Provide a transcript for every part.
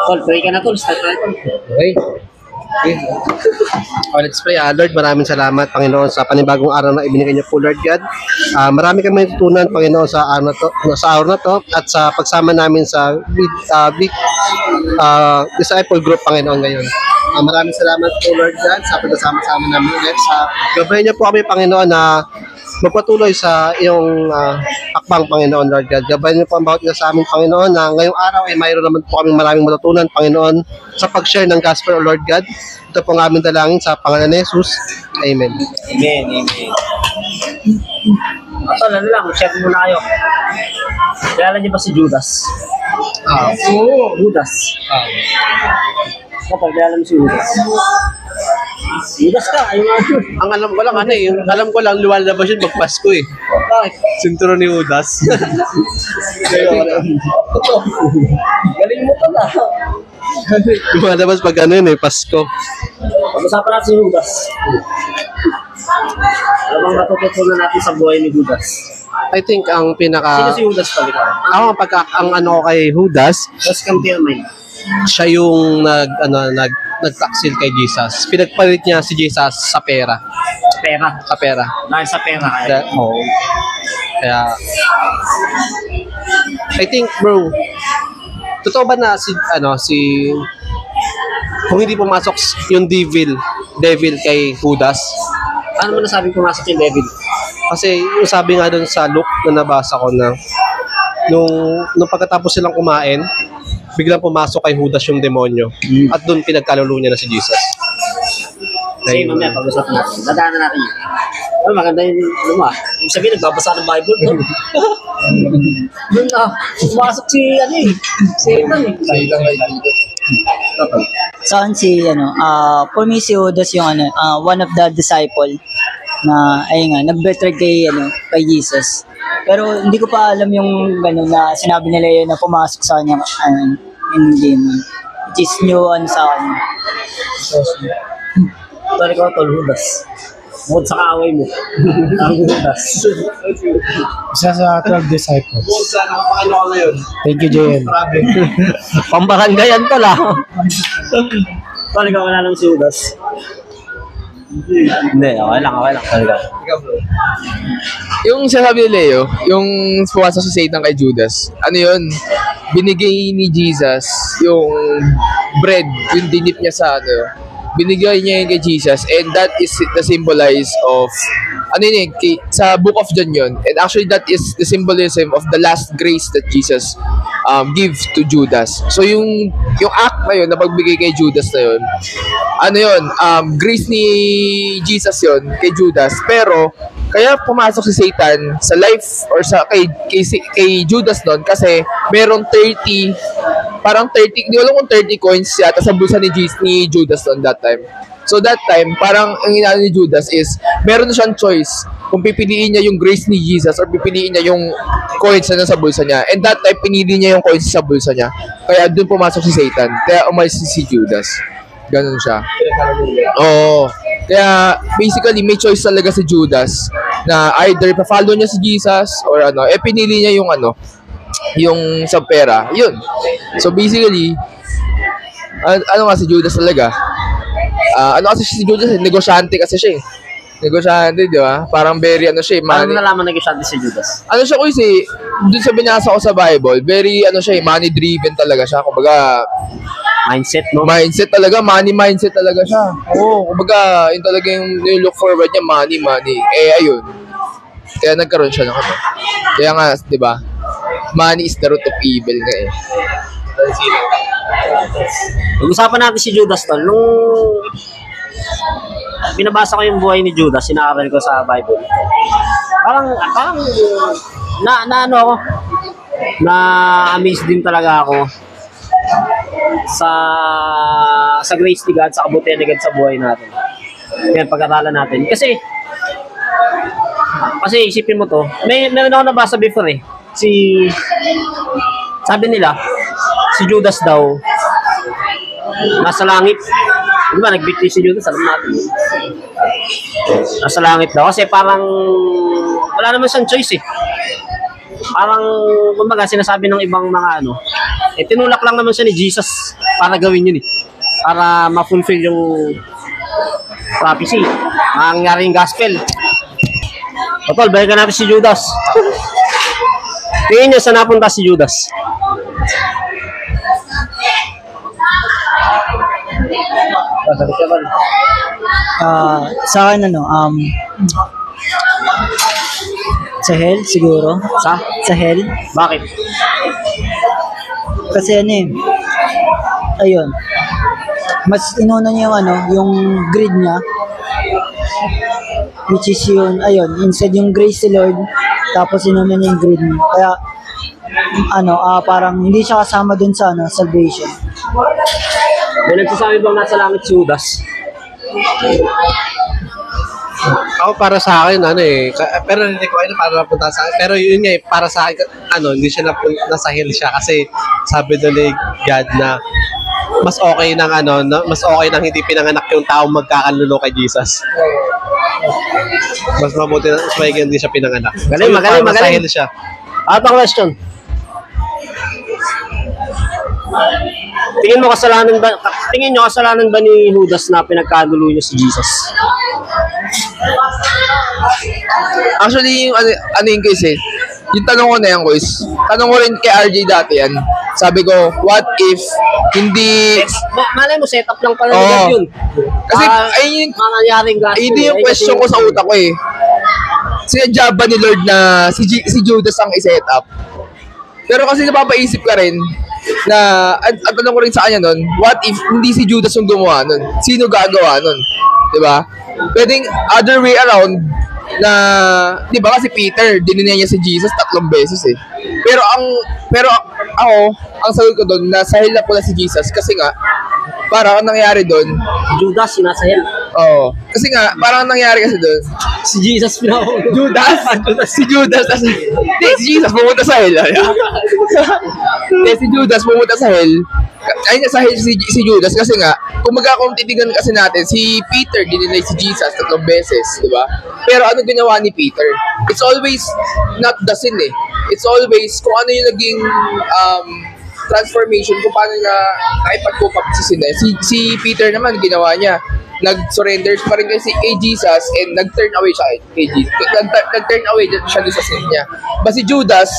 Tol, pray ka na tol. Start na tol. Okay. Okay. Let's pray. Lord, maraming salamat, Panginoon, sa panibagong araw na ibinigay niyo po, Lord God. Marami kami natutunan, Panginoon, sa araw na to at sa pagsama namin sa big disciple group, Panginoon, ngayon. Maraming salamat po, Lord God, sa pagkasama-sama namin ulit. Gabayan niyo po kami, Panginoon, na magpatuloy sa iyong akbang, Panginoon, Lord God. Gabayan niyo po ang bawat isa sa amin, Panginoon, na ngayong araw ay mayroon naman po kami maraming matutunan, Panginoon, sa pag-share ng gospel, Lord God. Ito po ang aming dalangin sa pangalan ni Jesus. Amen. Amen, amen. Tol, ano lang, share muna kayo. Kilala niyo ba si Judas? Oo. Judas. Kapag kilala mo si Judas. Judas ka, ayun nga. Ang alam ko lang, alam ko lang, lumalabas yun magpasko eh. Bakit? Sinturo ni Judas. Galing mo to na. Lumalabas pag ano yun eh, Pasko. Pag-usapan natin si Judas. Ano bang natututunan natin sa buhay ni Judas? I think ang Sino pinaka... si Judas talaga? Ako, ang ano ko kay Judas, Just come to your mind. siya yung nagtaksil kay Jesus. Pinagpalit niya si Jesus sa pera. Pera. Sa pera. Dahil sa pera kaya. Oo. Kaya, I think, bro, totoo ba na kung hindi pumasok yung devil kay Judas? Ano mo nasabing pumasok yung devil? Kasi yung sabi nga doon sa Luke na nabasa ko na nung pagkatapos silang kumain, biglang pumasok kay Judas yung demonyo. At doon pinagkaluluwa niya na si Jesus. Kasi mamaya pag-usapan natin. Dadaanan natin yun. Oh, maganda yung Ibig sabihin, nagbabasa ng Bible doon. Doon pumasok si Satan eh. Saan for me si Judas yung one of the disciple na ayun nga nag-betray kay Jesus. Pero hindi ko pa alam yung na sinabi nila yun na pumasok sa kanya hindi man. Which is new sa kanya. Tol, ikaw tol, Judas. Bukod sa kaaway mo. Ang Judas. Isa sa 12 disciples. Sana kapakano ka ngayon. Thank you, JN. Pambarangay yan tol Tol, ikaw wala lang si Judas. Hindi, okay lang. Talaga. Ikaw, bro. Yung sinasabi ni Leo, yung pumasok si Satan kay Judas, ano yun? Binigay ni Jesus yung bread, yung dinip niya sa binigay niya yun kay Jesus, and that is the symbolize of sa book of John yun, and actually that is the symbolism of the last grace that Jesus give to Judas. So yung act na yun na pagbigay kay Judas na yun, grace ni Jesus yun kay Judas, pero kaya pumasok si Satan sa life or kay Judas doon kasi merong 30, hindi ko alam kung 30 coins yata sa bulsa ni Judas on that time. So that time, parang ang inano ni Judas is, meron na siyang choice kung pipiliin niya yung grace ni Jesus or pipiliin niya yung coins na sa bulsa niya. And that time, pinili niya yung coins sa bulsa niya. Kaya doon pumasok si Satan. Kaya umalis si Judas. Ganun siya. Oo. Kaya basically, may choice talaga si Judas na either pa-follow niya si Jesus or pinili niya yung sa pera. Yun. So basically, nga si Judas talaga? Kasi si Judas, negosyante kasi siya eh. Negosyante, di ba? Parang very siya eh. Paano nalaman negosyante si Judas? Siya kasi, dun sa binasa ko sa Bible, very money driven talaga siya. Kumbaga, Mindset, no? Mindset talaga, money mindset talaga siya. Oo, kumbaga, yun talaga yung look forward niya, money. Ayun. Kaya nagkaroon siya ng Kaya nga, di ba? Money is the root of evil nga eh. Pag-usapan natin si Judas tol. Nung binabasa ko yung buhay ni Judas, sinaaral ko sa Bible. Parang na-amaze din talaga ako sa grace ni God, sa kabutihan ni God sa buhay natin. Yan, pag-aralan natin. Kasi isipin mo to, meron ako nabasa before eh. Sabi nila, si Judas daw, nasa langit. Di ba, nag-victory si Judas, alam natin. Nasa langit daw. Kasi parang, wala naman siyang choice eh. Parang, kumbaga, sinasabi ng ibang mga ano, tinulak lang naman siya ni Jesus para gawin yun eh. Para ma-fulfill yung prophecy. Mangyari yung gospel. Tol, balikan natin si Judas. Tingin niyo saan napunta si Judas? Sabi ka ba? Sa akin sa hell siguro. Sa hell. Bakit? Kasi ayun. Mas inuna niya yung greed niya. Which is instead yung grace ni Lord, tapos inuna niya yung greed niya. Kaya, parang hindi siya kasama dun sa salvation. May nagsasabi bang nasa langit si Judas? Ako para sa akin, pero hindi ko alam para napunta sa akin. Pero yun nga, para sa akin, hindi siya nasa hell siya kasi sabi doon ni God na mas okay nang hindi pinanganak yung taong magkakalululo kay Jesus. Mas mabuti na, mas maigi hindi siya pinanganak. Magaling. Sa hell siya. At ang question. Tingin niyo kasalanan ba ni Judas na pinagkagulo niya si Jesus? Actually, yung yung case yung tanong ko na yan, guys. Tanong ko rin kay RJ dati yan. Sabi ko, what if hindi... Malay mo, setup lang pala ni yun. Kasi, ayun mangyaring gospel. Hindi yung question ko sa utak ko eh. Sinadya ba ni Lord na si Judas ang i-set up? Pero kasi napapaisip ka rin na, at tanong ko rin sa kanya nun, what if hindi si Judas yung gumawa nun? Sino gagawa nun? Diba? Pwedeng other way around na, diba kasi Peter, dininay niya si Jesus 3 beses eh. Pero ako, ang sagot ko doon, nasa hell na pala si Jesus kasi nga, parang ang nangyari doon, Judas, yung nasa hell. Oo. Kasi nga, parang ang nangyari kasi doon, Si Jesus pinakauna. Judas? Si Judas. Hindi, si Jesus pumunta sa hell. Hindi, si Judas pumunta sa hell. Ayun sa hell si Judas kasi nga, kung kung titigan kasi natin, si Peter dininay si Jesus 3 beses, di ba? Pero ano ginawa ni Peter? It's always not the sin eh. It's always kung ano yung naging transformation, kung paano na nakipag-cope sa sin eh. Si Peter naman, ginawa niya, nag-surrender pa rin kay Jesus and nag-turn away siya kay Jesus. Nag-turn away siya doon sa sin niya. But si Judas,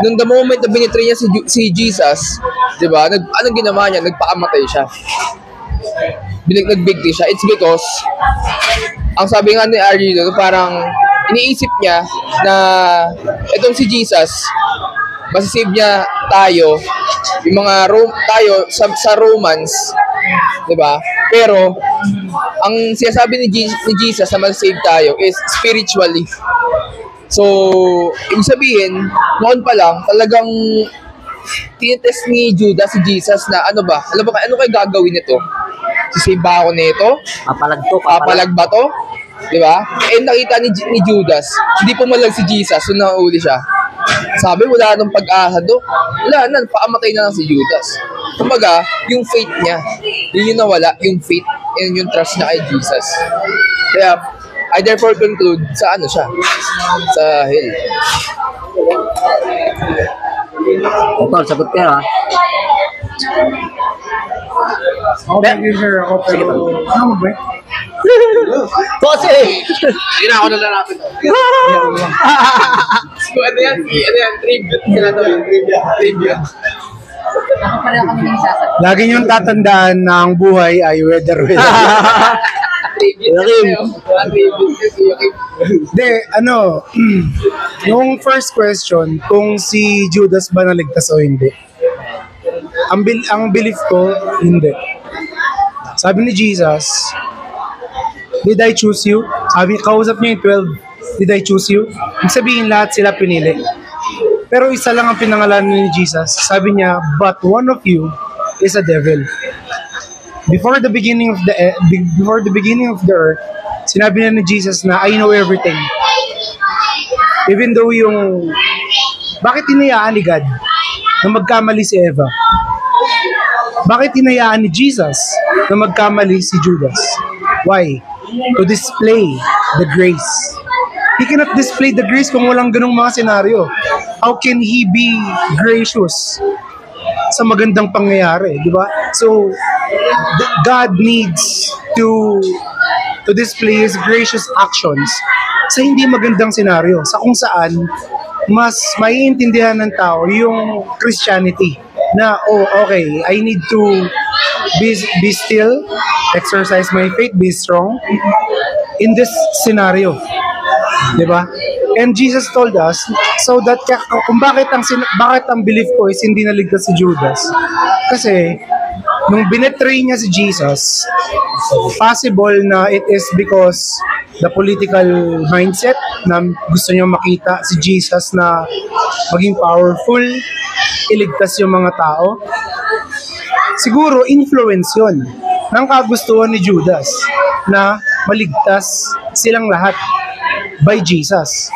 nung the moment na binitray niya si Jesus, di ba, anong ginawa niya? Nagpakamatay siya. Nag-bigti siya. It's because, ang sabi nga ni Ari doon, parang iniisip niya na itong si Jesus, masisave niya tayo, yung mga tayo sa Romans, di ba? Pero, ang sinasabi ni Jesus na masisave tayo is spiritually. So, ibig sabihin, noon pa lang, talagang tinitest ni Judas si Jesus na ano kayo gagawin nito? Sisave ba ako nito? Papalag ba to? Di ba? Eh, nakita ni Judas, hindi pumalag si Jesus, so nauli siya. Sabi, wala nang pag-asa do. Wala na, paamatay na lang si Judas. Kumbaga, yung faith niya, yun yung nawala, yung faith, and yung trust niya kay Jesus. Kaya, I therefore conclude sa siya, sa hell. Tol, sagot kayo ha. Okay, sir. Ako pero... Ano ba? Kasi! Hindi na ako nalalapit. So, ano yan? Trivia. Lagi niyong tatandaan na ang buhay ay weather. Hindi, yung first question, kung si Judas ba naligtas o hindi. Ang belief ko, hindi. Sabi ni Jesus, did I choose you? Kausap niya yung 12, did I choose you? Ibig sabihin lahat sila pinili. Pero isa lang ang pinangalan ni Jesus. Sabi niya, but one of you is a devil. Before the beginning of the earth, sinabi na ni Jesus na I know everything. Even though bakit hinayaan ni God na magkamali si Eva? Bakit hinayaan ni Jesus na magkamali si Judas? Why? To display the grace. He cannot display the grace kung walang ganung mga senaryo. how can he be gracious sa magandang pangyayari, di ba? So, God needs to display His gracious actions sa hindi magandang senaryo, sa kung saan mas maiintindihan ng tao yung Christianity na, oh, okay, I need to be still, exercise my faith, be strong in this scenario. Diba? And Jesus told us, so that kung bakit ang belief ko is hindi naligtas si Judas. Kasi, nung binetray niya si Jesus, possible na it is because the political mindset na gusto niyo makita si Jesus na maging powerful, iligtas yung mga tao. Siguro, influence yun ng kagustuhan ni Judas na maligtas silang lahat by Jesus.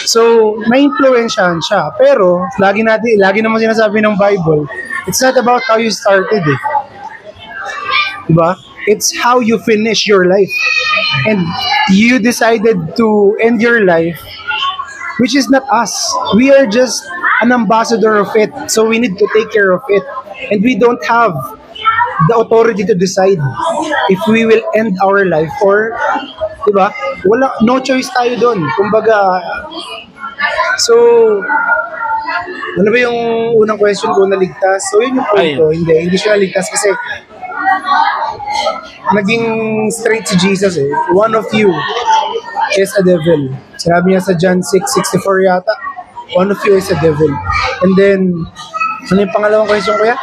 So, na-influensyahan siya. Pero, lagi naman sinasabi ng Bible, it's not about how you started eh. Diba? It's how you finish your life. And you decided to end your life, which is not us. We are just an ambassador of it. So we need to take care of it. And we don't have the authority to decide if we will end our life or, diba? No choice tayo dun. Kumbaga, so, ano ba yung unang question ko, naligtas? So yun yung point ko. Hindi siya naligtas kasi naging straight si Jesus eh. One of you is a devil. Sinabi niya sa John 6:64 yata, one of you is a devil. And then, ano yung pangalawang question ko ya?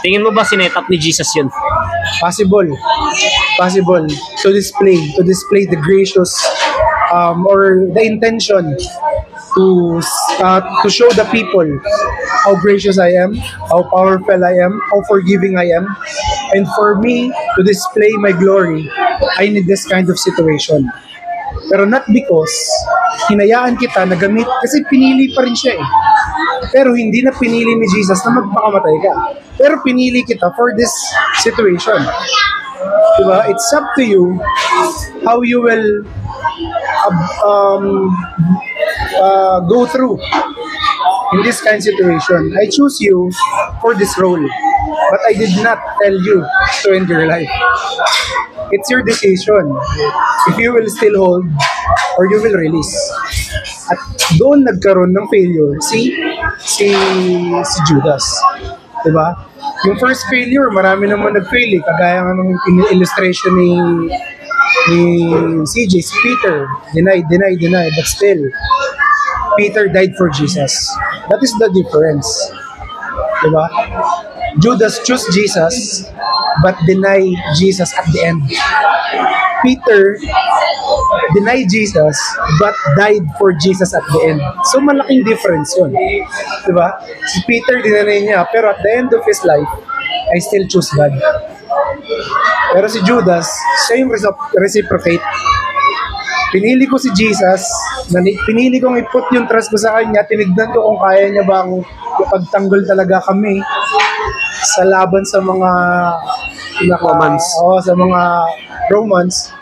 Tingin mo ba sinetap ni Jesus yun? Possible to display the gracious or the intention to show the people how gracious I am, how powerful I am, how forgiving I am. And for me to display my glory, I need this kind of situation. Pero not because hinayaan kita na gamit, kasi pinili pa rin siya eh. Pero hindi na pinili ni Jesus na magpakamatay ka. Pero pinili kita for this situation. Diba? It's up to you how you will go through in this kind of situation. I choose you for this role, but I did not tell you to end your life. It's your decision if you will still hold or you will release. At doon nagkaroon ng failure si Judas. Diba? Yung first failure, marami naman nag-fail eh. Kagaya nga ng illustration ni CJ, si Peter. Deny. But still, Peter died for Jesus. That is the difference. Diba? Judas chose Jesus, but deny Jesus at the end. Peter denied Jesus, but died for Jesus at the end. So, malaking difference yun. Diba? Si Peter, dinanay niya, pero at the end of his life, I still choose God. Pero si Judas, siya yung reciprocate. Pinili ko si Jesus, pinili kong i-put yung trust ko sa kanya, tinignan ko kung kaya niya bang ipagtanggol talaga kami sa laban sa mga Romans. Sa mga Romans.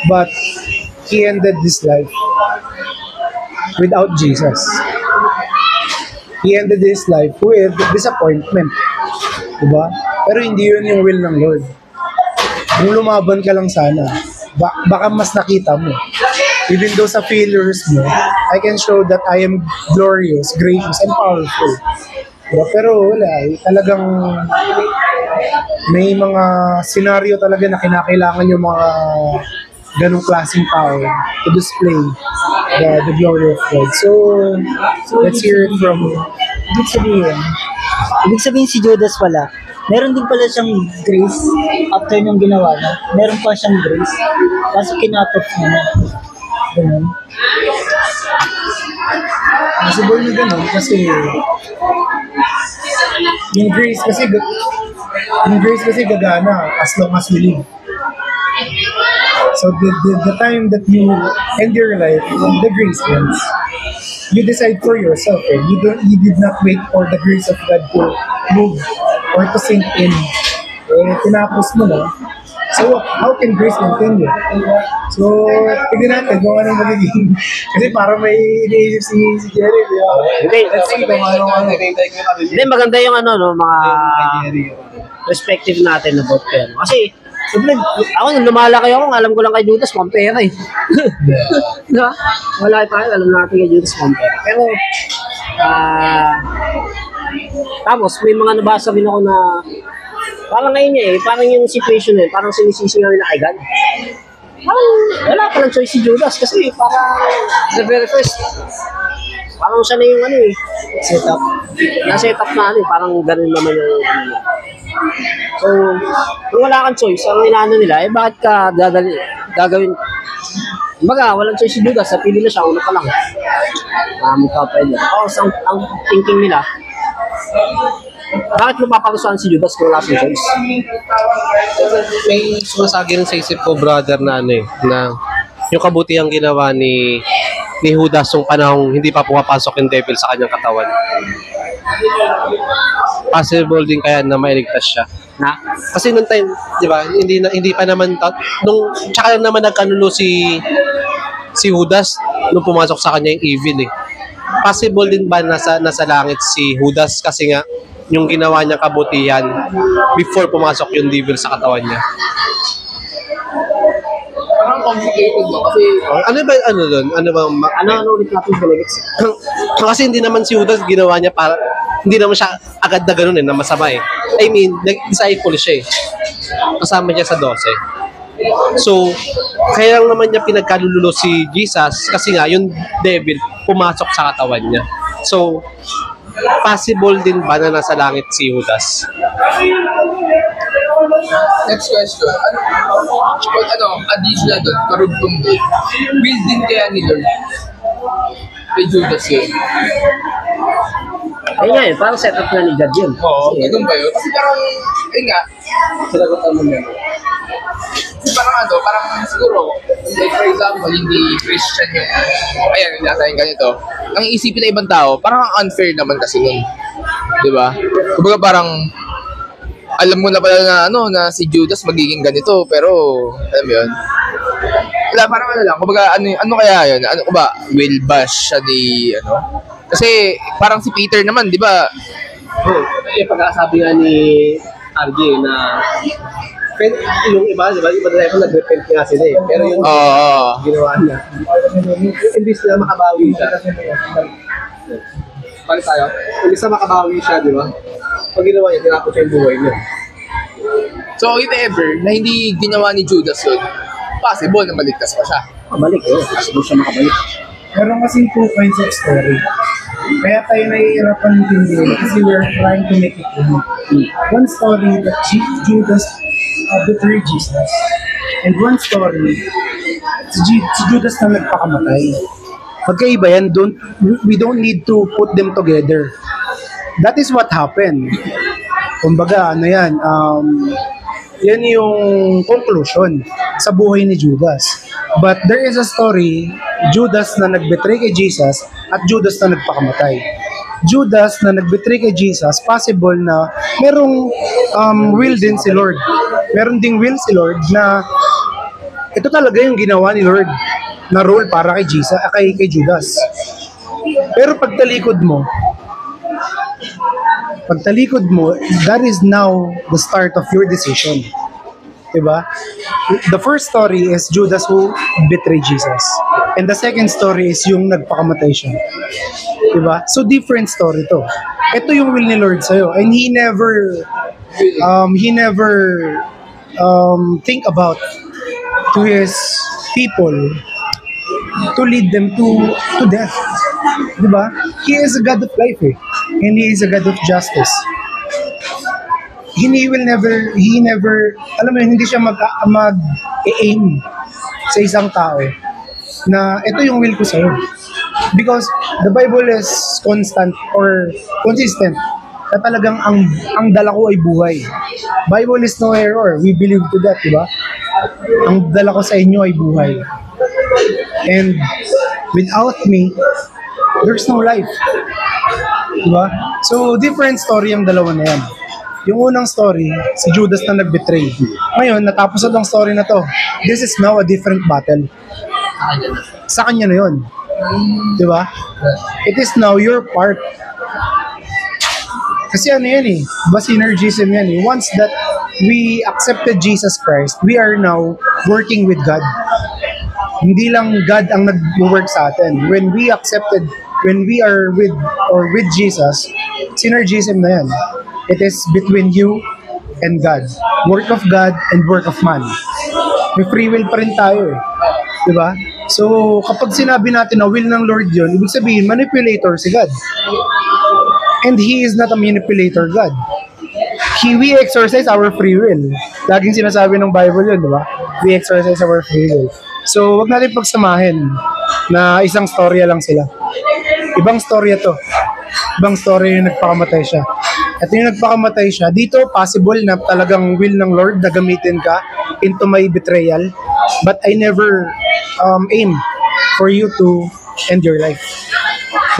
But he ended his life without Jesus. He ended his life with disappointment. Diba? Pero hindi yun yung will ng Lord. Kung lumaban ka lang sana, baka mas nakita mo. Even though sa failures mo, I can show that I am glorious, gracious, and powerful. Diba? Pero wala, talagang may mga senaryo talaga na kinakailangan yung mga ganong klaseng power to display the glory of God. So let's hear it from... Ibig sabihin si Judas pala, meron din pala siyang grace after nung ginawa niya. Meron pa siyang grace. Kaso kinatop niya na. Ganun. Possible na ganun kasi yung grace kasi gagana as long as we live. So the time that you end your life, the grace ends. You decide for yourself. Eh? You did not wait for the grace of God to move or to sink in. Eh, tinapos mo na. So, how can grace continue? So, tignan natin kung anong magiging. Kasi parang may iniisip si Jerry. Di ba? Hindi, Let's see kung ano. hindi, maganda yung ano, no, mga perspective natin about pera. Kasi, siyempre, ako nung lumalaki ako, alam ko lang kay Judas, pampera eh. Diba? Wala pa, alam natin kay Judas, pampera. Pero, tapos, may mga nabasa rin ako na, parang ngayon niya eh, parang yung situation eh, parang sinisisi nga nila kay God. Parang, wala palang choice si Judas kasi parang, the very first, parang siya na yung ano eh, Setup. na-setup na ano eh, parang ganun naman yung ano. So, kung wala kang choice, ang inaano nila, eh bakit ka gagawin? Baga, walang choice si Judas, napili na siya, una pa lang. Mukha pa yun. Tapos, ang thinking nila, bakit mo paparusahan si Judas kung wala siyang choice? May sumasagi rin sa isip ko, brother, na ano eh, na yung kabutihang ginawa ni Judas yung panahong hindi pa pumapasok yung devil sa kanyang katawan. Possible din kaya na mailigtas siya. Na? Kasi nung time, di ba, hindi pa naman, nung, tsaka lang naman nagkanulo si Judas nung pumasok sa kanya yung evil eh. Possible din ba nasa langit si Judas kasi nga, yung ginawa niya kabutihan before pumasok yung devil sa katawan niya. Parang complicated ba? Kasi, Ano ba, ano doon? Ano ba, Ano ulit natin benefits? kasi hindi naman si Judas ginawa niya para, hindi naman siya agad na ganun eh, na masama eh. I mean, nag-disciple siya eh. Kasama niya sa 12. So, kaya lang naman niya pinagkalululo si Jesus kasi nga yung devil pumasok sa katawan niya. So, possible din ba na nasa langit si Judas? next question. Additional doon, karugtong doon. Will din kaya ni Lord kay Judas yun? Ayun nga eh, parang setup na ni God yun. Oo, ganun ba yun? Kasi parang, ayun nga, sinagutan mo na. Kasi parang siguro, like for example, hindi Christian yung, ayan, natayin ganito. Ang isipin na ibang tao, parang unfair naman kasi nun. Diba? Kumbaga parang, alam mo na pala na na si Judas magiging ganito, pero alam mo 'yun. Wala, parang lang, kumbaga ano kaya 'yun? Ano ba? Will bash siya ni Kasi parang si Peter naman, 'di ba? Eh, pagkakasabi nga ni RJ na yung iba, di ba? Iba na tayo nag-repent nga sila eh. Pero yung ginawa niya, imbis na makabawi siya. Paano tayo? Imbis na makabawi siya, di ba? Pag ginawa niya, tinapos siya yung buhay niya. So if ever na hindi ginawa ni Judas 'yun, possible na maligtas pa siya. Makabalik eh, possible siya makabalik. Meron kasing two kinds of story. Kaya tayo nahihirapan intindihin kasi we're trying to make it unique. One story that Judas betrayed Jesus. And one story, si Judas na nagpakamatay. Magkaiba yan, we don't need to put them together. That is what happened. Kumbaga, yan yung conclusion sa buhay ni Judas. But there is a story, Judas na nagbetray kay Jesus at Judas na nagpakamatay. Judas na nagbetray kay Jesus, possible na merong will din si Lord. Meron ding will si Lord na ito talaga yung ginawa ni Lord na role para kay Jesus, kay Judas. Pero pagtalikod mo, that is now the start of your decision. Diba? The first story is Judas who betrayed Jesus. And the second story is yung nagpakamatay siya. Diba? So different story to. Ito yung will ni Lord sa'yo. And He never think about to His people to lead them to death. Diba? He is a God of life eh. And He is a God of justice. He never, alam mo yun, hindi siya mag-aim sa isang tao na ito yung will ko sa'yo. Because the Bible is constant or consistent na talagang ang dala ko ay buhay. Bible is no error. We believe to that, diba? Ang dala ko sa inyo ay buhay. And without me, there's no life. Diba? So, different story ang dalawa na yan. Yung unang story, si Judas na nag-betray. Ngayon, natapos na tong story na to. This is now a different battle. Sa kanya na yun. Di ba? It is now your part. Kasi ano yan eh, ba synergism yan eh. Once that we accepted Jesus Christ, we are now working with God. Hindi lang God ang nag-work sa atin. When we are with Jesus, synergism na yan. It is between you and God. Work of God and work of man. May free will pa rin tayo eh. Diba? So, kapag sinabi natin na will ng Lord yun, ibig sabihin, manipulator si God. And He is not a manipulator God. We exercise our free will. Laging sinasabi ng Bible yun, di ba? We exercise our free will. So, wag natin pagsamahin na isang storya lang sila. Ibang storya to. Ibang storya yung nagpakamatay siya. At yung nagpakamatay siya, dito possible na talagang will ng Lord na gamitin ka into my betrayal. But I never aim for you to end your life.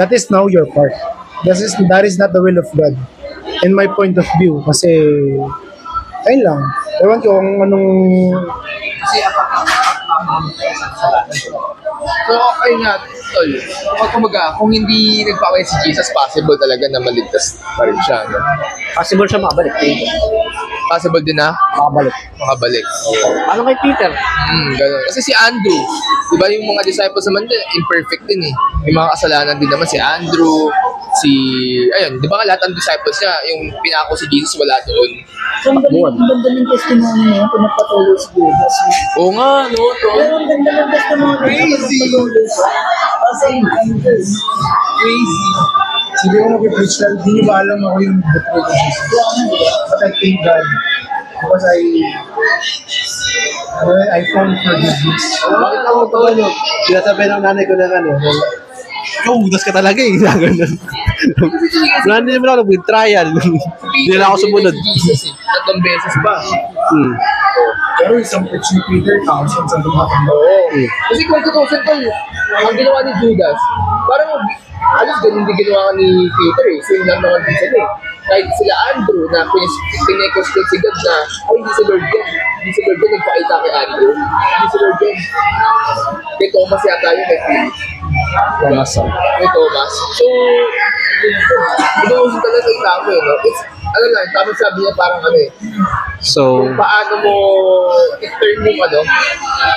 That is now your part. That is not the will of God. In my point of view, kasi ayun lang. Ewan ko kung anong... So, ayun nga, tol. Kumbaga, kung hindi nagpakaway si Jesus, possible talaga na maligtas pa rin siya. No? Possible siya makabalik. Possible din na makabalik. Ano kay Peter? Ganun. Kasi si Andrew, di ba yung mga disciples naman din, imperfect din eh. May mga kasalanan din naman si Andrew, ayun, di ba lahat ng disciples niya, yung pinako si Jesus, wala doon. So, ang ganda ng testimony niya, pinapatuloy si Judas. Oo nga, no? Pero ang ganda ng testimony niya, Crazy. pinapatuloy siya. Kasi, Crazy. Hindi ko mag-preach lang, hindi ba alam ako yung betray ko Jesus. But I thank God because I found forgiveness. Bakit ako ito, ano? Sinasabi ng nanay ko na ano, ikaw, udas ka talaga eh. Ganun. Wala din naman ako nag-trial. Hindi na ako sumunod. Si Jesus eh. 3 beses pa. Pero isang preach ni Peter, thousands ang dumatang. Kasi kung tutusin ko, ang ginawa ni Judas, parang alas ganun din ginawa ni Peter eh. Same lang naman din sila eh. Kahit sila Andrew na pinekostin si God na, ay hindi si Lord yan. Hindi si Lord yan nagpakita kay Andrew. Hindi si Lord yan. Kay Thomas yata yun kay Philip. Kay Thomas. So, inuusin talaga yung tamo eh. No? It's, ano lang, tama sabi niya parang ano eh. So, Kung paano mo i-turn yung ano,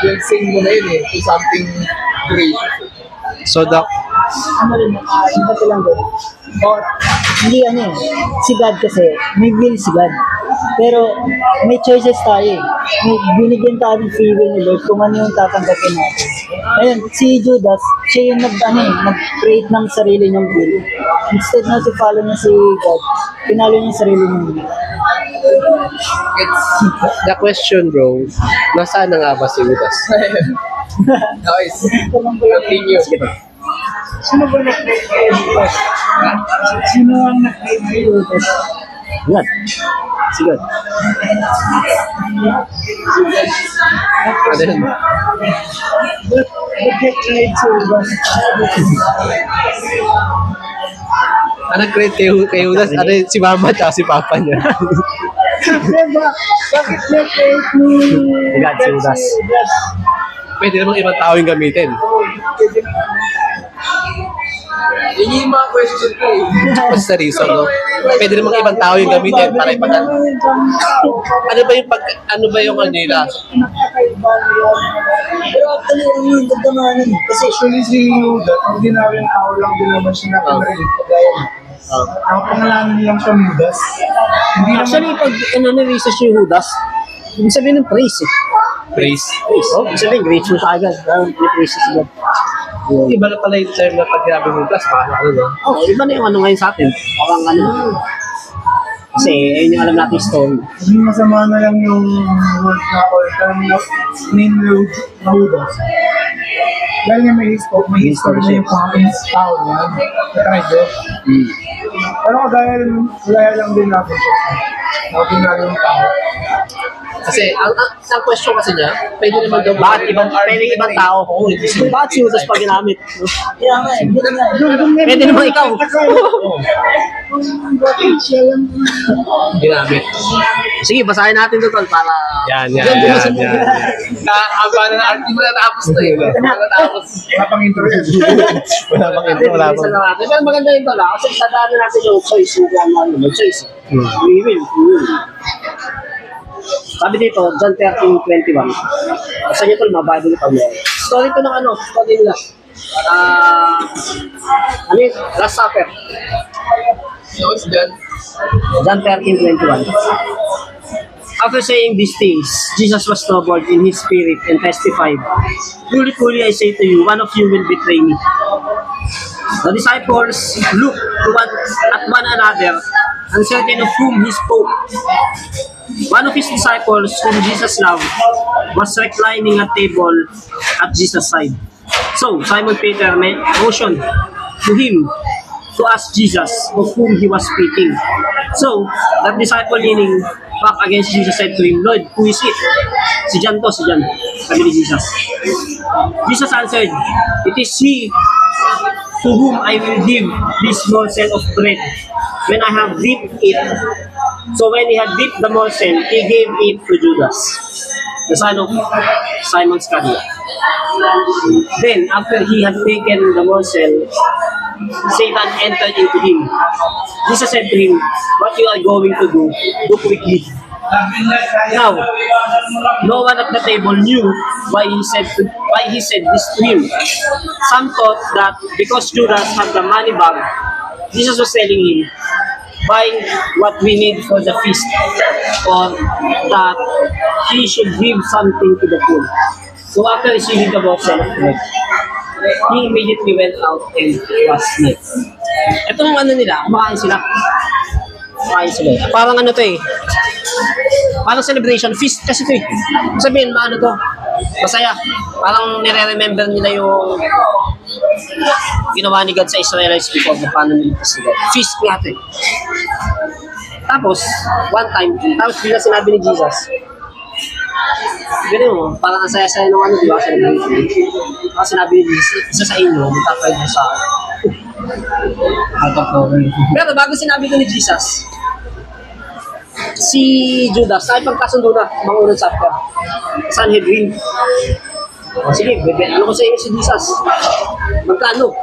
yung sin mo na yun eh, to something gracious eh. so ano rin, iba ko lang doon. Or, hindi ano eh, si God kasi, may will si God. Pero, may choices tayo eh. May binigyan tayo ng free will ni Lord kung ano yung tatanggapin natin. Ayun, si Judas, siya yung nag-create ng sarili niyang will. Instead na si follow niya si God, pinalo niya yung sarili niyang will. It's, the question bro, nasaan na nga ba si Judas? nice. Continue. Sino ba nag-create kay Judas? Sino ang nag-create kay Judas? God. Si God. Ano yun? Nag-create si Judas. Nag-create kay Judas? Ano yun? Si mama at si papa niya. Diba? Bakit nag-create ni God, si Judas. Pwede namang ibang tao yung gamitin. Yun yung mga question ko eh. What's the reason, no? Pwede namang ibang tao yung gamitin para ipag... Ano ba yung ano nila? Pero actually, ang yung gagamanan. Kasi Actually, si Judas, ang ginawin tao lang din naman siya na pinarelate. Ang pangalanan lang siya Judas. Hindi naman Actually, pag research yung Judas, ibig sabihin ng praise eh. Praise. Praise. Oh, ibig sabihin, grateful sa agad. May praise si God. Iba na pala yung term na pag sinabi mo plus, paano ano, no? Oh, iba na yung ano ngayon sa atin. Parang ano. Kasi, ayun yung alam natin yung story. hindi masama na lang yung word na or term na name na Judas. Dahil nga may history na yung pangakins tao niya. Natribe. Pero kagaya lang din natin siya. Ordinary yung tao. Kasi, ang question kasi niya, pwede naman daw Bakit ibang tao? Bakit si Judas pa ginamit? Kaya nga, Pwede naman ikaw. ginamit. Sige, basahin natin doon para... Yan. Nakakaba na na art. Di mo natapos na eh. Natapos. Wala pang intro yan. Wala pang intro, wala pang. Bilisan na natin. Pero maganda yun pala. Kasi dadaanan natin yung choice. Yung choice. We will. Sabi dito, John 13:21. Sa inyo ito, mababili pa mo. Story ko ng story nila. Ano yun? Last Supper. Tapos dyan. John 13:21. After saying these things, Jesus was troubled in his spirit and testified, "Truly, truly, I say to you, one of you will betray me." The disciples looked at one another, uncertain of whom he spoke. One of his disciples, whom Jesus loved, was reclining at table at Jesus' side. So Simon Peter motioned to him to ask Jesus of whom he was speaking. So that disciple, leaning back against Jesus, said to him, "Lord, who is it?" Si John to, si John. Sabi ni Jesus. Jesus answered, "It is he to whom I will give this morsel of bread when I have dipped it." So when he had dipped the morsel, he gave it to Judas, the son of Simon Iscariot. Then, after he had taken the morsel, Satan entered into him. Jesus said to him, "What you are going to do, do quickly." Now, no one at the table knew why he said this to him. Some thought that because Judas had the money bag, Jesus was telling him, "Buy what we need for the feast," or that he should give something to the poor. So after receiving the morsel of bread, he immediately went out and was night. Itong nila, kumakain sila. Parang to eh. Parang celebration, feast kasi to eh. Sabihin, to? Masaya. Parang nire-remember nila yung ginawa ni God sa Israelites before na paano niligtas si God. Feast nga to eh. Tapos, one time, bila sinabi ni Jesus, ganun mo, parang ang saya-saya nung di ba, celebration. Kasi sinabi ni Jesus, isa sa inyo, magkakaroon mo sa pero bago sinabi ko ni Jesus, si Judas, ay pagkasundo na, mangunod sa Supper, Sanhedrin. O sige, ano ko sa inyo si Jesus? Magkano?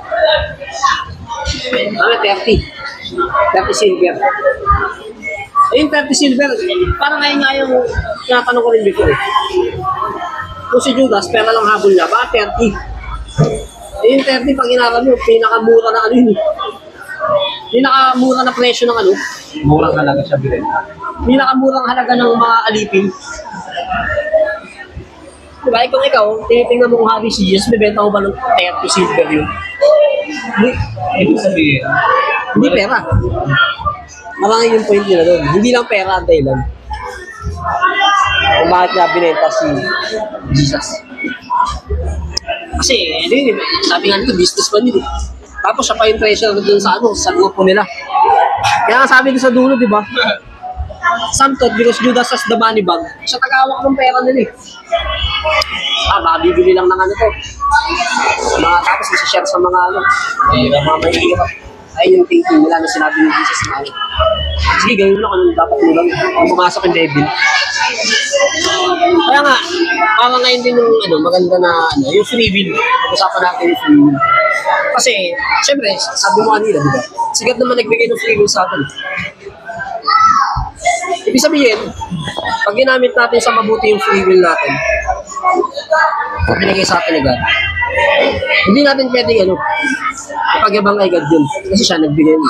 30 silver. Yung 30 silver, parang ngayon nga yung tinatanong ko rin before. Kung si Judas, pera lang habol niya, ba 30? Yung 30, pag inaral mo, pinakamura na yun. Pinakamura na presyo ng Murang halaga siya bilhin. pinakamurang halaga ng mga alipin. Diba, kung ikaw, tinitingnan mo kung hari si Jesus, bibenta mo ba ng 30 silver yun? Ibig sabihin, Hindi pera. Marami yung point nila doon. Hindi lang pera ang dahilan. Kung bakit niya binenta si Jesus. Kasi, sabi nga nito, business man yun eh. Tapos siya pa yung treasure doon sa grupo nila. Kaya nga sabi ko sa dulo, di ba? Some thought because Judas has the money bag, siya tagawak ng pera nila eh. Baka bibili lang ng to. Tapos isi-share sa mga mga mahihirap. Ay yung thinking nila na sinabi ni Jesus na sige, gawin mo kung dapat mo lang. Kung pumasok yung devil. Kaya nga, parang ngayon din yung maganda na yung free will. Usapan natin yung free will. Kasi, syempre, sabi mo kanina, di ba? Sigat naman nagbigay ng free will sa atin. Ibig sabihin, pag ginamit natin sa mabuti yung free will natin, binigay sa atin ni God, hindi natin pwedeng ipagyabang kay God yun. Kasi siya nagbigay mo.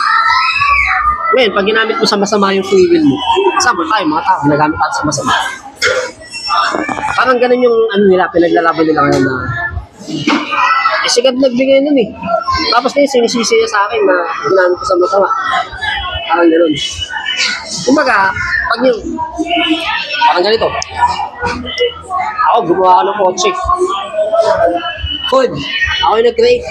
Ngayon, pag ginamit mo sa masama yung free will mo, sama tayo, mga tao, ginagamit natin sa masama. Parang ganun yung nila, pinaglalaban nila ngayon na si God nagbigay nun eh. Tapos na sinisisi niya sa akin na ginamit ko sa masama. Parang ganun. Kumbaga, pag yung parang ganito. Ako, gumawa ko ng kotse. Food. Ako yung nag-create.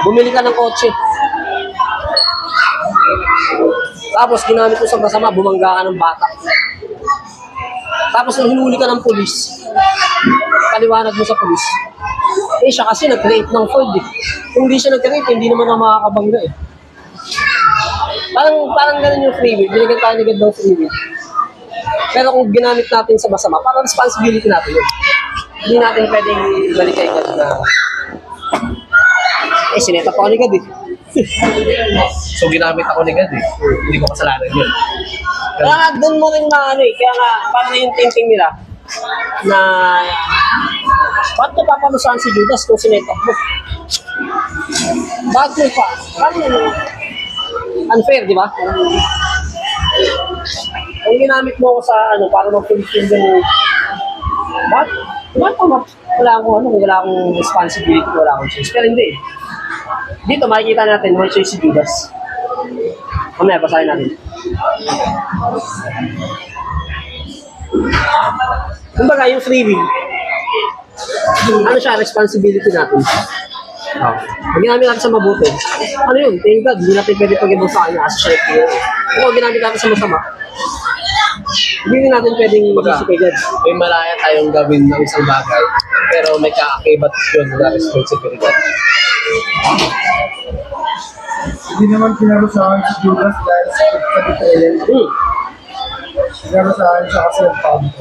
Bumili ka ng kotse. Tapos ginamit mo sa masama, bumangga ka ng bata. Tapos nung hinuli ka ng pulis, paliwanag mo sa pulis. Eh siya kasi nag-create ng fraud eh. Kung hindi siya nag-create, hindi naman ang makakabangga eh. Parang ganun yung free will. Binigyan tayo ni God ng free will. Pero kung ginamit natin sa masama, parang responsibility natin yun. Hindi natin pwedeng balik kay God na sineta pa ako ni God eh. So, ginamit ako ni God eh. Hindi ko kasalanan yun. Kaya nga, doon mo rin maano eh. Kaya nga, parang yung thinking nila na bakit ko papalusahan si Judas kung sineta mo? Bakit mo pa? Parang unfair, di ba? Kung ginamit mo ako sa para mag-fulfill yung bakit wala akong responsibility, wala akong choice. Pero hindi. Dito makikita natin, may choice si Judas. Mamaya, basahin natin. Kumbaga, yung free will, ano siya, responsibility natin. Pag ginamit natin sa mabuti, ano yun? Thank God, hindi natin pwede pag-ibang sa kanya as siya yung kung ginamit natin sa masama, hindi natin pwedeng mag-isip kay God. May malaya tayong gawin ng isang bagay, pero may kaakibat yun na responsibility. Hindi naman pinarusahan si Judas dahil sa betrayal. Pinarusahan siya kasi nagpapagod.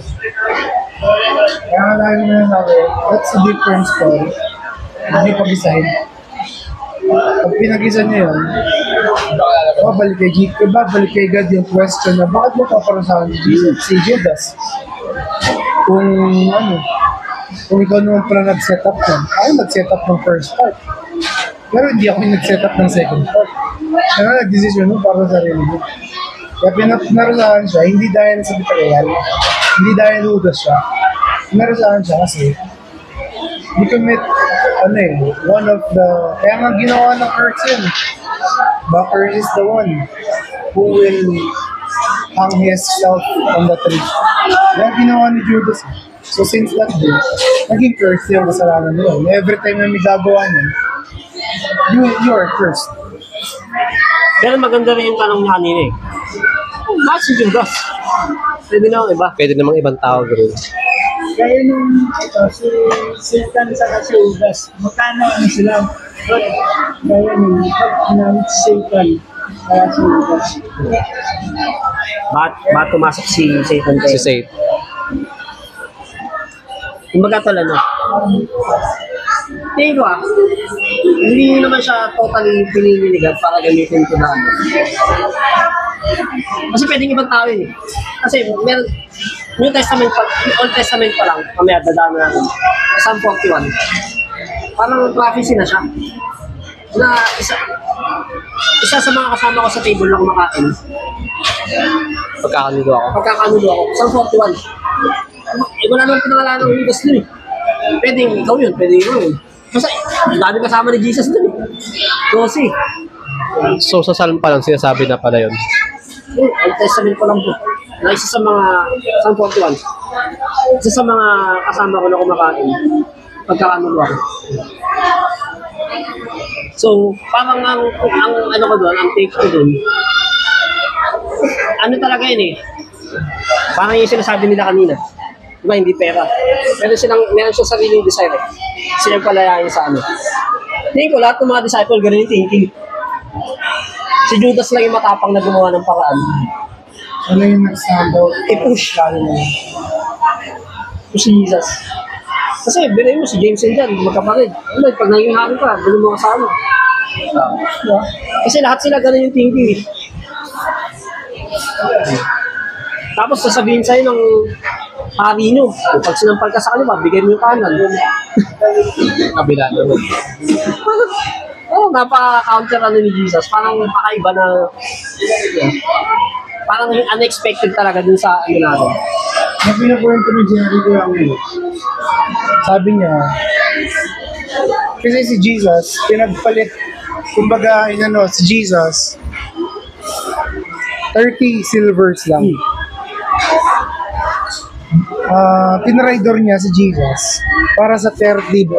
Kaya nga lagi na nabi, that's a different story. Hindi pag-isahin. Pag pinag-isa niya yun, babalik kay God yung question na bakit mo paparusahan si Judas? Kung ikaw naman pala nag-set up nun, ako nag-set up ng first part. Pero hindi ako yung nag-set up ng second part. Kaya nag-decision mo para sa sarili mo. Kaya pinarusahan siya, hindi dahil sa betrayal, hindi dahil hudas siya. Pinarusahan siya kasi he commit, one of the, kaya nga ginawa ng curse yun. The curse is the one who will hang himself on the tree. Kaya ginawa ni Judas. So since that day, naging curse yung kasalanan nila. Every time na may gagawa niya, you are cursed. Pero maganda rin yung tanong niya kanina eh. Bakit si Judas? Pwede na iba. Pwede namang ibang tao gawin. Kaya nung si Satan sa si Judas, magkano sila? Kaya nung ginamit si Satan kaya si Judas. Bakit pumasok si Satan kayo? Si Satan. Kumbaga tala na. Tingin ko hindi naman siya totally piniligan para gamitin ito na Kasi pwedeng ibang tao yun eh. Kasi meron, New Testament pa, Old Testament pa lang, mamaya dadaan na natin. Psalm 41. Parang prophecy na siya. Na isa sa mga kasama ko sa table lang kumakain. Pagkakanulo ako. Psalm 41. Wala naman pinangalan ng Judas dun eh. Pwedeng ikaw yun, pwedeng ikaw yun. Kasi dami kasama ni Jesus dun eh. Kasi So sa Psalm pa lang sinasabi na pala yun. Old Testament pa lang po. Na isa sa mga, Psalm 41, isa sa mga kasama ko na kumakain, pagkakanulo ako. So, parang ang ano ko doon, ang take ko doon, ano talaga yun eh, parang yung sinasabi nila kanina, diba, hindi pera. Meron siya sariling desire eh. Silang palayain sa ano. Tingin ko, lahat ng mga disciple, ganun yung thinking. Si Judas lang yung matapang na gumawa ng paraan. Ano yung nag-sample? I-push. Si Jesus. Kasi bilay mo si James and John, magkapatid. Pag naging hari ka, bilay mo kasama. Kasi lahat sila ganun yung thinking eh. Tapos sasabihin sa'yo ng hari nyo, pag sinampal ka sa kanila, bigay mo yung kanan. Kabila naman. Napaka-counter ni Jesus. Parang pakaiba na, parang unexpected talaga dun sa ano natin. Na pinakwento ni Jerry ko lang yun. Sabi niya, kasi si Jesus, pinagpalit, kumbaga, si Jesus, 30 silvers lang. Tinraidor niya si Jesus para sa 30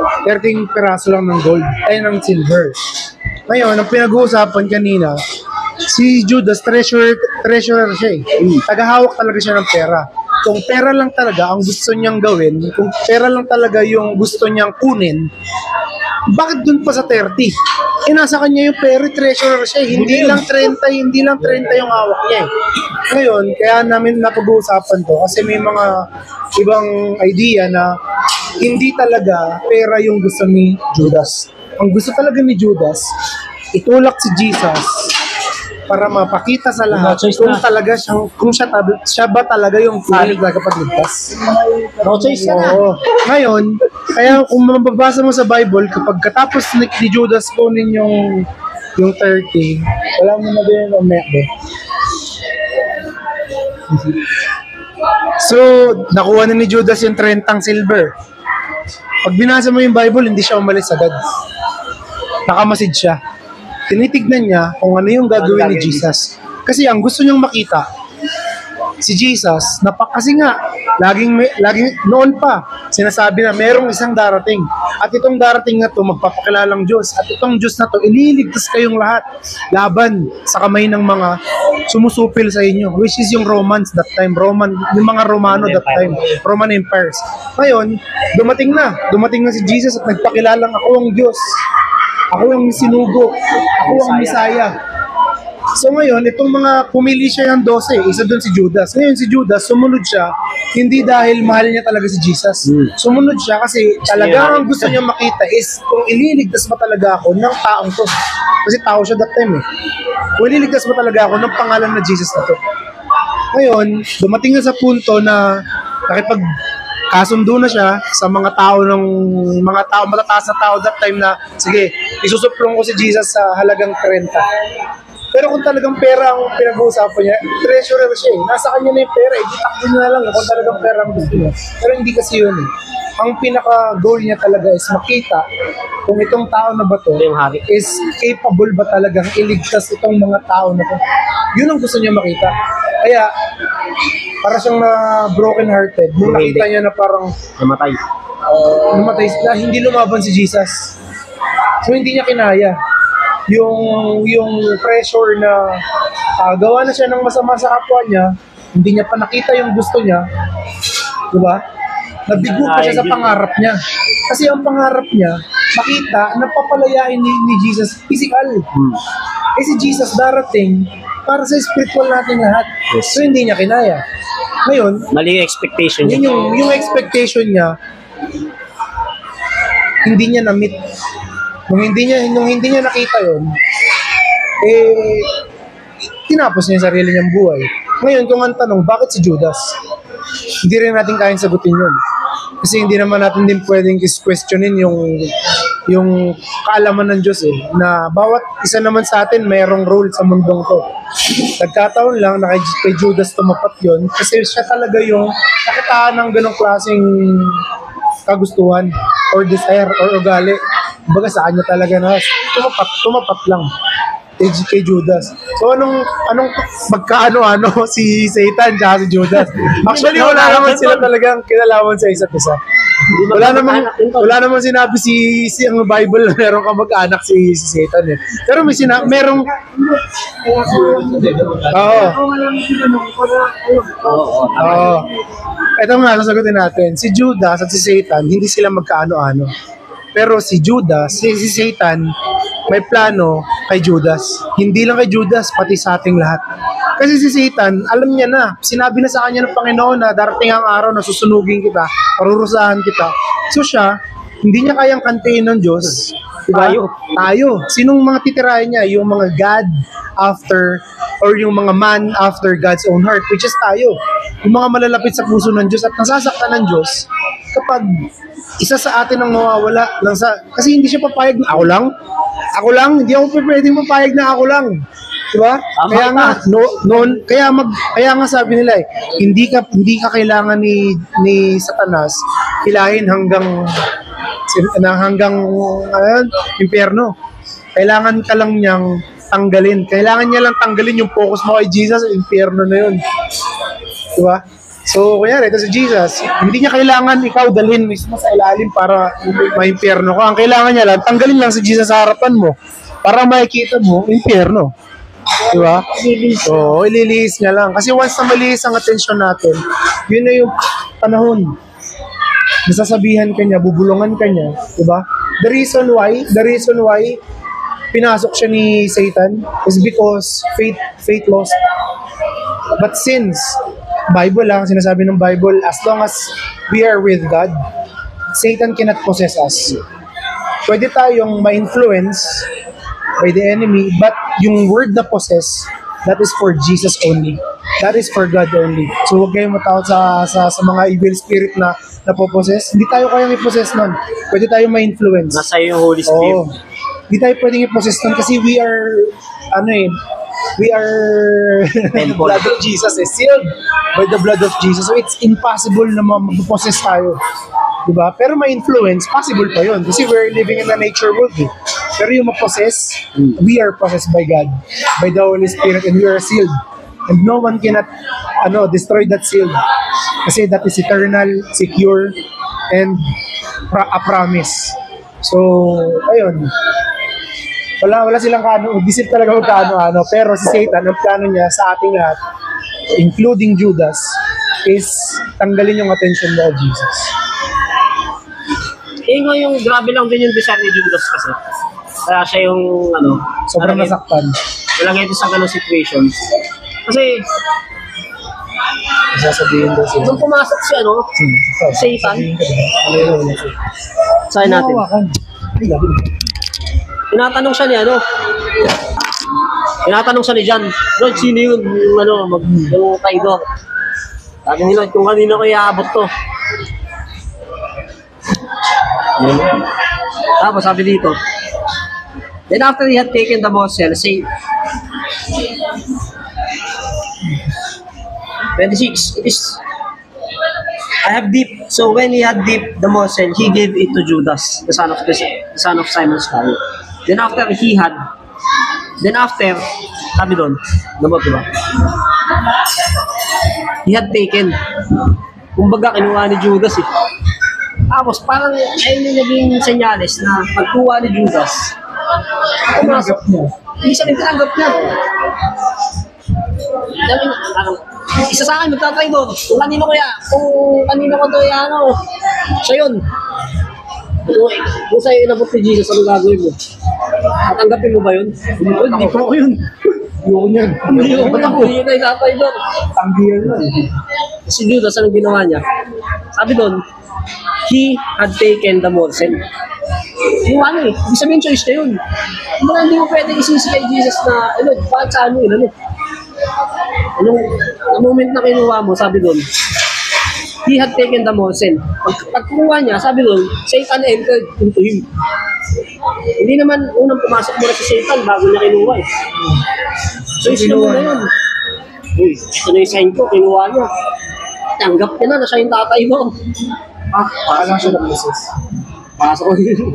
peraso lang ng gold, ay ng silver. Ngayon, ang pinag-uusapan kanina, Si Judas, treasurer siya eh. Tagahawak talaga siya ng pera. Kung pera lang talaga ang gusto niyang gawin, kung pera lang talaga yung gusto niyang kunin, bakit dun pa sa 30? Eh, nasa kanya yung pera, treasurer siya eh. Hindi lang 30 yung hawak niya eh. Ngayon, kaya namin napag-uusapan to kasi may mga ibang idea na hindi talaga pera yung gusto ni Judas. Ang gusto talaga ni Judas, itulak si Jesus para mapakita sa lahat kung talaga siya ba talaga yung tunay na tagapagligtas. No choice ka na. Oo. Ngayon, kaya kung mababasa mo sa Bible, kapag katapos ni Judas kunin yung 30, wala mo na din ang mekbe. So, nakuha na ni Judas yung 30 silver. Pag binasa mo yung Bible, hindi siya umalis agad. Nakamasid siya. Tinitignan niya kung ano yung gagawin ni Jesus. Kasi ang gusto niyang makita, si Jesus, kasi nga, laging noon pa, sinasabi na merong isang darating. At itong darating na to, magpapakilalang Diyos. At itong Diyos na to, ililigtas kayong lahat laban sa kamay ng mga sumusupil sa inyo, which is yung Romans that time, yung mga Romano that time, Roman empires. Ngayon, dumating na si Jesus at nagpakilalang ako ang Diyos. Ako ang sinugo. Ako ang Misaya. So ngayon, itong mga pumili siya ng 12, isa doon si Judas. Ngayon si Judas, sumunod siya, hindi dahil mahal niya talaga si Jesus. Sumunod siya kasi talaga ang gusto niya makita is kung ililigtas ba talaga ako ng taong to. Kasi tao siya that time eh. Kung ililigtas ba talaga ako ng pangalan na Jesus na to. Ngayon, dumating na sa punto na kasundo na siya sa mga tao matataas na tao that time na, sige, isusuplong ko si Jesus sa halagang 30. Pero kung talagang pera ang pinag-uusapan niya, treasurer siya eh. Nasa kanya na yung pera, itakbo niya na lang kung talagang pera ang gusto niya. Pero hindi kasi yun eh. Ang pinaka-goal niya talaga is makita kung itong tao na ba to is capable ba talagang iligtas itong mga tao na to. Yun ang gusto niya makita. Kaya, para siyang na broken hearted nung nakita niya na parang namatay na hindi lumaban si Jesus. So hindi niya kinaya yung pressure na gawa na siya ng masama sa kapwa niya, hindi niya pa nakita yung gusto niya, di ba? Nabigo pa siya sa pangarap niya. Kasi ang pangarap niya, makita na papalayain ni Jesus physical. Eh si Jesus darating para sa spiritual natin lahat. So hindi niya kinaya. Ngayon, Mali yung expectation niya. yung expectation niya, hindi niya na-meet. Nung hindi niya nakita yun, tinapos niya yung sarili niyang buhay. Ngayon, kung ang tanong, bakit si Judas? Hindi rin natin kayang sagutin yun. Kasi hindi naman natin din pwedeng questionin yung kaalaman ng Diyos eh, na bawat isa naman sa atin mayroong role sa mundong to. Nagkataon lang na kay Judas tumapat yun kasi siya talaga yung nakitaan ng ganong klaseng kagustuhan or desire or ugali. Baga sa kanya talaga na tumapat lang kay Judas. So anong magkaano-ano si Satan at si Judas? Actually wala naman sila talagang kinalaman sa isa't isa. Wala naman sinabi si ang Bible na meron kang mag-anak si Satan eh. Pero may merong Ito nga, sasagutin natin. Si Judas at si Satan, hindi sila magkaano-ano. Pero si Judas, si Satan, may plano kay Judas. Hindi lang kay Judas, pati sa ating lahat. Kasi si Satan, alam niya na, sinabi na sa kanya ng Panginoon na darating ang araw na susunugin kita, parurusahan kita. So siya, hindi niya kayang kantiin ng Diyos. Diba? Tayo. Sinong mga titirahin niya? Yung mga God after, or yung mga man after God's own heart, which is tayo. Yung mga malalapit sa puso ng Diyos at nasasaktan ng Diyos kapag isa sa atin ang mawawala lang kasi hindi siya papayag na ako lang, hindi ako pwedeng papayag na ako lang. Diba? Kaya nga kaya nga sabi nila hindi ka kailangan ni Satanas hilahin hanggang impyerno. Kailangan ka lang niyang tanggalin. Kailangan niya lang tanggalin yung focus mo kay Jesus, impyerno na yun. Diba? So, kunyari, ito si Jesus, hindi niya kailangan ikaw dalhin mismo sa ilalim para ma-impyerno ko. Ang kailangan niya lang, tanggalin lang si Jesus sa harapan mo para makikita mo, impyerno. Di ba? Lilihis. Oo, ililihis niya lang. Kasi once na malihis ang atensyon natin, yun na yung panahon. Nasasabihan ka niya, bubulungan ka niya. Di ba? The reason why pinasok siya ni Satan is because faith lost. But since Bible lang, sinasabi ng Bible, as long as we are with God, Satan cannot possess us. Pwede tayong ma-influence by the enemy, but yung word na possess, that is for Jesus only. That is for God only. So huwag kayong matakot sa mga evil spirit na napopossess. Hindi tayo kayang i-possess nun. Pwede tayong ma-influence. Nasa iyo yung Holy Spirit. Oo. Hindi tayo pwedeng i-possess nun kasi we are the blood of Jesus, sealed by the blood of Jesus. So it's impossible na mag-possess tayo. Diba? Pero ma-influence, possible pa yun. Kasi we're living in a nature world. Eh. Pero yung ma-possess, we are possessed by God, by the Holy Spirit, and we are sealed. And no one cannot destroy that seal. Kasi that is eternal, secure, and a promise. So, ayun. Wala silang kano, disip talaga kung kano-ano. Pero si Satan, ang plano niya sa ating lahat, including Judas, is tanggalin yung attention mo of Jesus. Yung grabe lang din yung design ni Judas kasi. Kaya siya yung, Sobrang nasaktan. Nalagay ito sa ganong situation. Kasi, Sasabihin daw siya. nung pumasok si Satan, sa'yo natin. Tinatanong siya ni Tinatanong siya ni John, Lord, sino yun? Yung Tidor. Sabi ni Lord, kung kanino ko iaabot to. Tapos sabi dito, then after he had taken the morsel, say, 26, it is, I have dipped. So when he had dipped the morsel, he gave it to Judas, the son of Simon Iscariot. Then after, sabi doon, diba? He had taken. Kumbaga, kinuha ni Judas eh. Tapos parang ayun yung naging senyales na pagkuha ni Judas, pumasok niya. Hindi siya nagtanggap niya. Isa sa akin, magtatry doon. Kung kanino ko to, siya yun. Kung sa'yo inabot ni Jesus, ano gagawin mo? Tatanggapin mo ba yun? Hindi po ako yun. Hindi ako ba't ako? Hindi na itatry doon. Tanggihan na. Si Judas, anong ginawa niya? Sabi doon, he had taken the morsel. Yung ibig sabihin choice na yun. Hindi mo pwede isisi kay Jesus na, bakit sa yun, the moment na kinuha mo, sabi doon, he had taken the morsel. Pagkuha niya, sabi doon, Satan entered into him. Hindi naman unang pumasok muna si Satan bago niya kinuha eh. Choice na muna yun. Uy, ito na yung sign ko, kinuha niya. Tanggap niya na siya yung tatay mo. Parang siya na process. Pasok ko yun.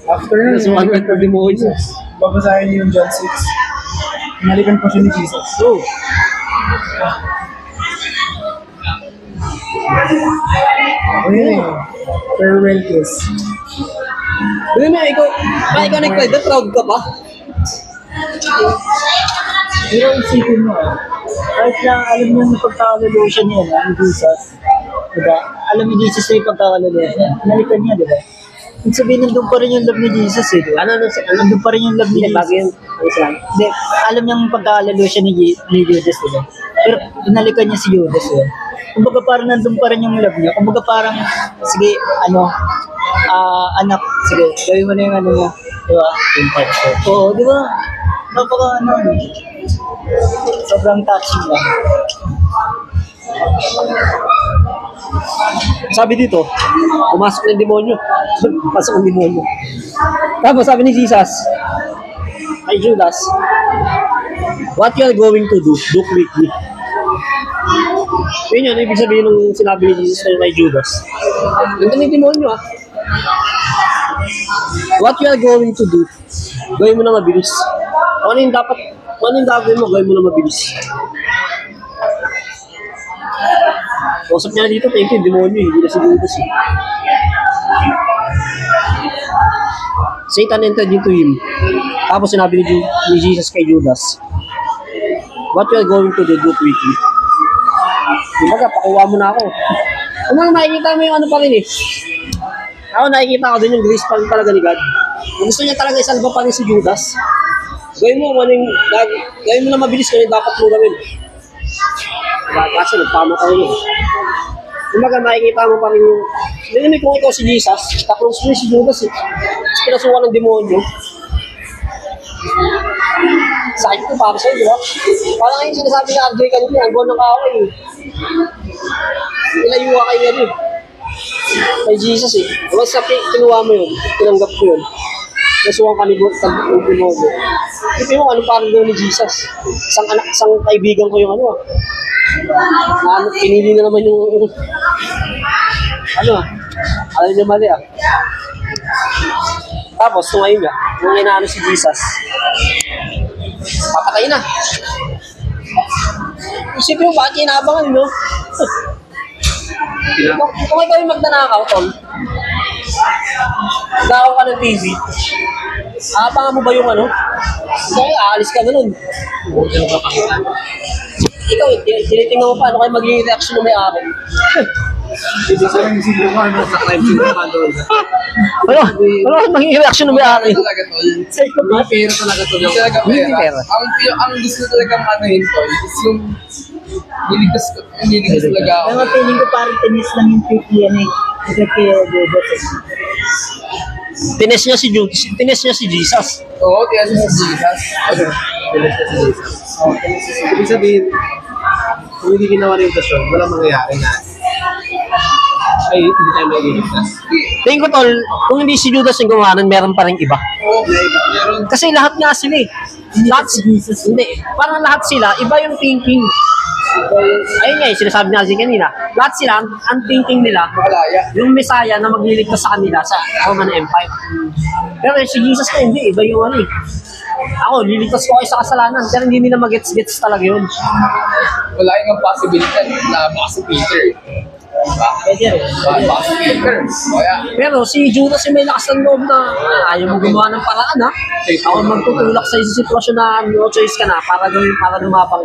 After na, Nasuwanan ka demonyo. babasahin niyo yung John 6. Nalikan po siya ni Jesus. So, Ayun eh. Farewell kiss. yun na, ikaw nag-pride, proud ka pa? Pero isipin mo, kahit lang alam niya yung pagkakalalo siya niya, ni Jesus. Diba? Alam ni Jesus na yung pagkakalalo niya. Nalikan niya, diba? Ibig sabihin, nandun pa rin yung love ni Jesus eh. Diba? Nandun pa rin yung love ni Jesus. Bago yun, Hindi, alam niyang pagkakalalo siya ni Judas, diba? Pero inalikan niya si Judas, diba? Kumbaga parang nandun pa rin yung love niya. Kumbaga parang, sige, anak, sige, gawin mo na yung niya. Diba? Oo, diba? Napaka, sobrang touching lang. sabi dito, pumasok ng demonyo. Pasok ng demonyo. Tapos sabi ni Jesus, kay Judas, what you are going to do quickly. Yun ibig sabihin nung sinabi ni Jesus kay Judas. Nandun yung demonyo What you are going to do, gawin mo na mabilis. Ano yung gagawin mo, gawin mo na mabilis. Kausap niya dito, thank you, demonyo, hindi na si Judas eh. Satan entered into him. Tapos sinabi ni Jesus kay Judas, what you are going to do quickly. Kumbaga, pakuha mo na ako. Kung mga makikita mo yung ano pa rin eh. Ako nakikita ko din yung grace pa rin talaga ni God. Kung gusto niya talaga isalba pa rin si Judas, gawin mo na mabilis kung yung dapat mo gawin. Kasi nagpamatay yun. Kumbaga, makikita mo pa rin yung... Hindi kung ikaw si Jesus, tapos mo si Judas eh. Pinasukan ng demonyo. Sakit ko para sa'yo, di ba? Parang yung sinasabi ni RJ kanina, ang gawin ng kaaway eh. Ilayuwa kayo yan eh. Kay Jesus eh. Diba sa kinuha mo yun, tinanggap mo yun. Nasuwang ka ni demonyo. Ipin mo, ano parang gawin ni Jesus? Isang kaibigan ko yung ano ah. Pinili na naman yung alam niya mali ah. Tapos, ngayon nga, nung inaano si Jesus, papatay na. Isipin mo, bakit inaabangan, no? Kung ikaw yung magnanakaw, Tol, nakaw ka ng TV, aabangan mo ba yung ano? Kaya aalis ka na nun. Ikaw, tinitingnan mo pa, ano kayo magiging reaction ng may-ari? Dito sa yung siglo mo, sa crime scene naman doon. Ano magiging reaction ng may-ari? Talaga to. May pera talaga to. Hindi talaga Hindi pera. pera. Ang gusto talaga manuhin ko is yung niligtas talaga ako. Pero feeling ko parang tinis lang yung pipi yan eh. Kasi kaya Judas eh. Tines niya si Jesus. Oo, kaya si Jesus. Ibig sabihin, kung hindi ginawa rin ito, walang mangyayari na ay hindi tayo mag-iligtas. Tingin ko, Tol, kung hindi si Judas yung gumawa nun, meron pa rin iba. Oo, meron. Kasi lahat nga sila eh. Lahat si Jesus. Hindi. Parang lahat sila, iba yung thinking. Ayun nga, sinasabi na kasi kanina. Lahat sila, ang thinking nila, Makalaya. yung Messiah na magliligtas sa kanila sa Roman Empire. Pero si Jesus na hindi, iba yung ano eh. Ako, liligtas ko kayo sa kasalanan, pero hindi nila magets-gets talaga yun. Wala yung possibility na baka si Peter. Pwede rin. Baka si Peter. Kaya, Pero si Judas yung may lakas ng loob na ayaw mo gumawa ng paraan ha. Ako magtutulak sa isang sitwasyon na no choice ka na para gawin para lumapang